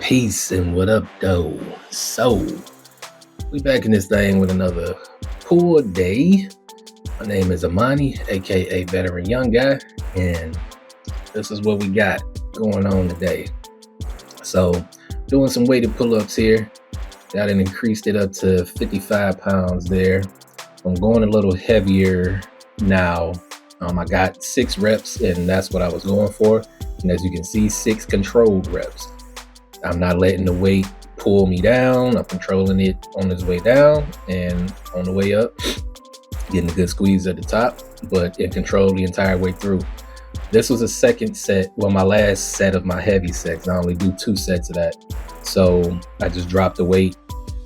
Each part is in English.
Peace and what up, though? So, we back in this thing with another pool day. My name is Amani, aka Veteran Young Guy, and this is what we got going on today. So, doing some weighted pull-ups here. Got it increased it up to 55 pounds there. I'm going a little heavier now. I got 6 reps, and that's what I was going for. And as you can see, 6 controlled reps. I'm not letting the weight pull me down. I'm controlling it on its way down and on the way up, getting a good squeeze at the top, but in control the entire way through. This was a second set, well, my last set of my heavy sets. I only do 2 sets of that. So I just dropped the weight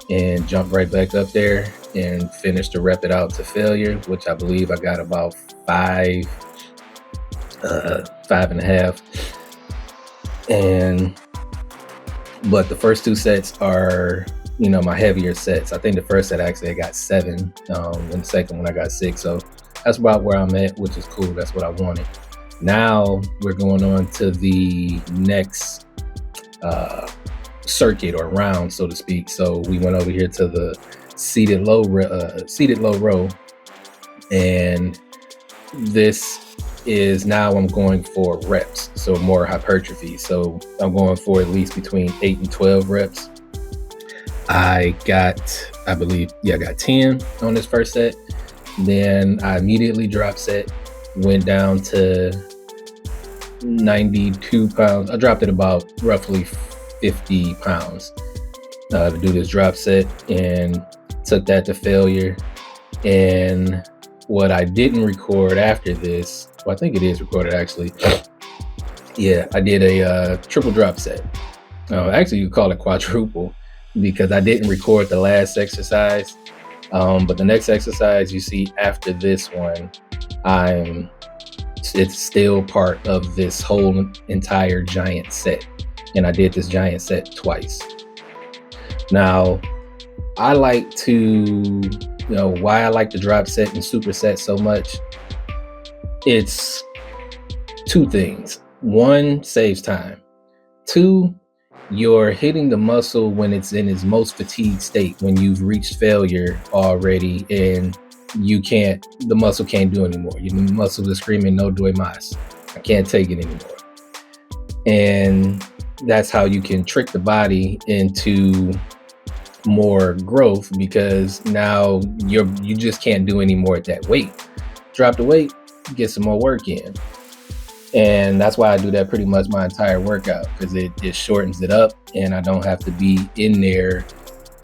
and jumped right back up there and finished to rep it out to failure, which I believe I got about 5.5. But the first 2 sets are, my heavier sets. I think the first set actually I got 7, and the second one I got 6. So that's about where I'm at, which is cool. That's what I wanted. Now we're going on to the next circuit or round, so to speak. So we went over here to the seated low row, and this is now I'm going for reps, so more hypertrophy. So I'm going for at least between 8 and 12 reps. I got 10 on this first set. Then I immediately drop set, went down to 92 pounds. I dropped it about roughly 50 pounds to do this drop set, and took that to failure. And what I didn't record after this, well, I think it is recorded actually. Yeah, I did a triple drop set. Actually, you call it quadruple, because I didn't record the last exercise. But the next exercise you see after this one, it's still part of this whole entire giant set. And I did this giant set twice. Now, I like to, why I like the drop set and superset so much. It's 2 things. 1, saves time. 2, you're hitting the muscle when it's in its most fatigued state, when you've reached failure already and the muscle can't do anymore. The muscle is screaming, no doy más. I can't take it anymore. And that's how you can trick the body into more growth, because now you just can't do any more at that weight. Drop the weight, get some more work in. And that's why I do that pretty much my entire workout, because it shortens it up, and I don't have to be in there,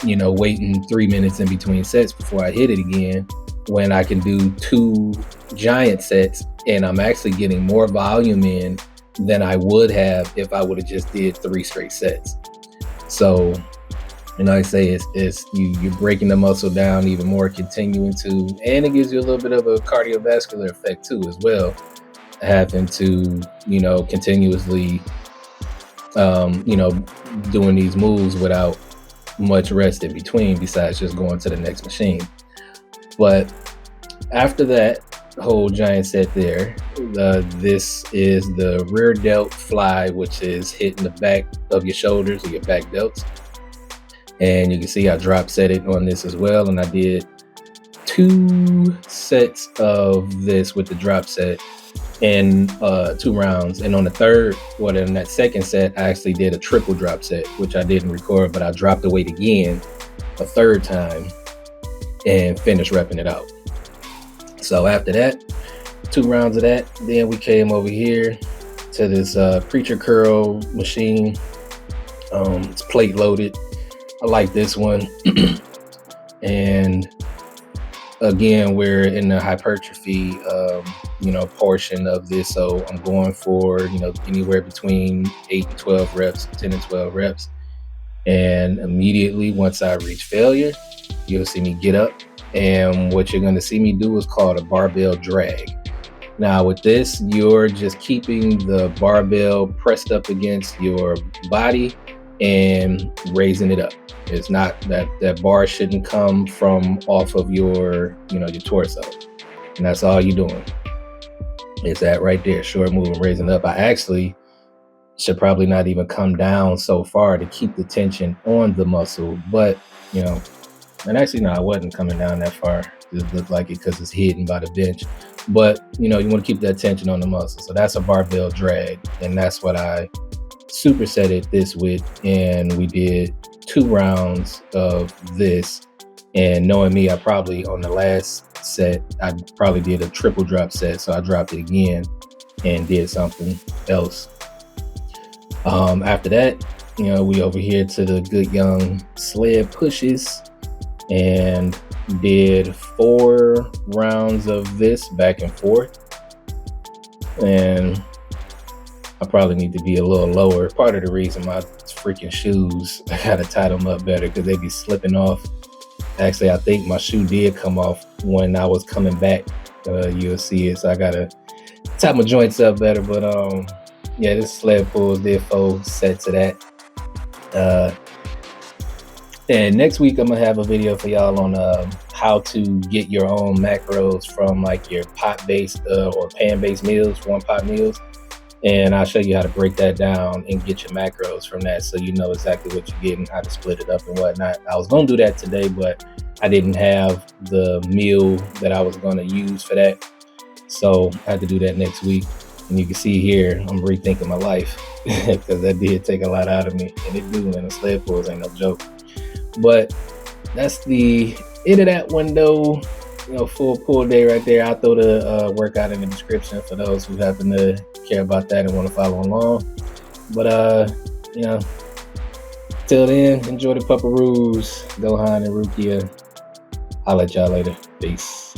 waiting 3 minutes in between sets before I hit it again, when I can do 2 giant sets and I'm actually getting more volume in than I would have if I would have just did 3 straight sets. So, I say it's you're breaking the muscle down even more, continuing to, and it gives you a little bit of a cardiovascular effect too as well, having to, continuously, doing these moves without much rest in between, besides just going to the next machine. But after that whole giant set there, this is the rear delt fly, which is hitting the back of your shoulders or your back delts. And you can see I drop set it on this as well. And I did 2 sets of this with the drop set in 2 rounds. And on the third, in that second set, I actually did a triple drop set, which I didn't record, but I dropped the weight again a 3rd time and finished repping it out. So after that, 2 rounds of that, then we came over here to this preacher curl machine. It's plate loaded. I like this one. And again, we're in the hypertrophy, portion of this. So I'm going for, anywhere between 8 and 12 reps, 10 and 12 reps. And immediately once I reach failure, you'll see me get up. And what you're going to see me do is called a barbell drag. Now with this, you're just keeping the barbell pressed up against your body and raising it up. It's not that bar shouldn't come from off of your, your torso. And that's all you're doing. It's that right there, short move and raising up. I actually should probably not even come down so far to keep the tension on the muscle. But, and actually, no, I wasn't coming down that far. It looked like it because it's hidden by the bench. But, you want to keep that tension on the muscle. So that's a barbell drag. And that's what I supersetted this with. And we did 2 rounds of this. And knowing me, I probably on the last set, I probably did a triple drop set. So I dropped it again and did something else. After that, we over here to the good young sled pushes and did 4 rounds of this back and forth. And I probably need to be a little lower. Part of the reason my freaking shoes, I gotta tie them up better because they be slipping off. Actually, I think my shoe did come off when I was coming back. You'll see it. So I gotta tie my joints up better. But yeah, this sled pulls did 4 sets of that. And next week I'm gonna have a video for y'all on how to get your own macros from like your pot-based or pan-based meals, 1-pot meals. And I'll show you how to break that down and get your macros from that, so you know exactly what you're getting, how to split it up and whatnot. I was gonna do that today, but I didn't have the meal that I was gonna use for that, so I had to do that next week. And you can see here, I'm rethinking my life because that did take a lot out of me, and it do, and the sled pulls ain't no joke. But that's the end of that window. Full pull day right there. I'll throw the workout in the description for those who happen to care about that and want to follow along. But till then, enjoy the pupperoos, Gohan and Rukia. I'll let y'all later. Peace.